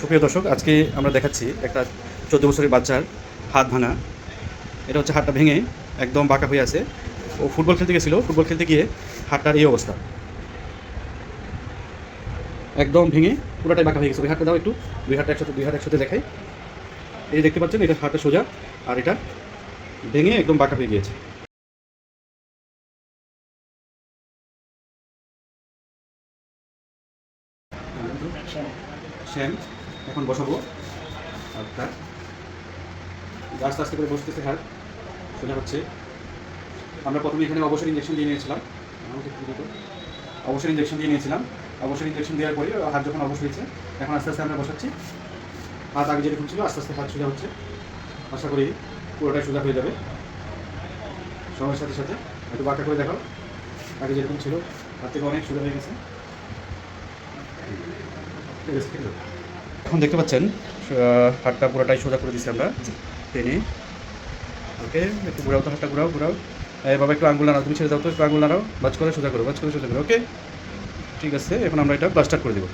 সুপ্রিয় দর্শক, আজকে আমরা দেখাচ্ছি একটা 14 বছরের বাচ্চার হাত ভাঙা। এটা হচ্ছে হাতটা ভেঙে একদম বাঁকা হয়ে আছে। ও ফুটবল খেলতে গেছিলো, ফুটবল খেলতে গিয়ে হাতটার এই অবস্থা, একদম ভেঙে পুরোটাই বাঁকা হয়ে গেছে। ওই হাতটা দাও একটু, দুই হাত একসাথে দেখাই। এই দেখতে পাচ্ছেন, এটা হাতটা সোজা আর এটা ভেঙে একদম বাঁকা হয়ে গিয়েছে। শ্যাম এখন বসাবো হাতটা, আস্তে আস্তে করে বসতেছে, হাত সোজা হচ্ছে। আমরা প্রথমে এখানে অবসর ইঞ্জেকশন দিয়ে নিয়েছিলাম, অবসর ইঞ্জেকশন দিয়ে নিয়েছিলাম। অবসর ইঞ্জেকশন দেওয়ার পরে হাত যখন অবশ হয়েছে, এখন আস্তে আস্তে আমরা বসাচ্ছি। হাত আগে যেরকম ছিল আস্তে আস্তে হাত সোজা হচ্ছে। আশা করি পুরোটাই সোজা হয়ে যাবে সময়ের সাথে সাথে। একটু বাঁকা করে দেখাও, আগে যেরকম ছিল তার থেকে অনেক সোজা হয়ে গেছে। ঠিক আছে, ঠিক আছে। এখন দেখতে পাচ্ছেন হাতটা পুরোটাই সোজা করে দিচ্ছি আমরা টেনে। ওকে, একটু ঘুরাও তো, হাতটা ঘুরাও ঘুরাও। বাবা একটু আঙ্গুল নাড়াও, তুমি ছেড়ে দাও তো, একটু আঙ্গুল নাড়াও, বাজ করে সোজা করো, বাজ করে সোজা করো। ওকে, ঠিক আছে। এখন আমরা এটা প্লাস্টার করে দেবো।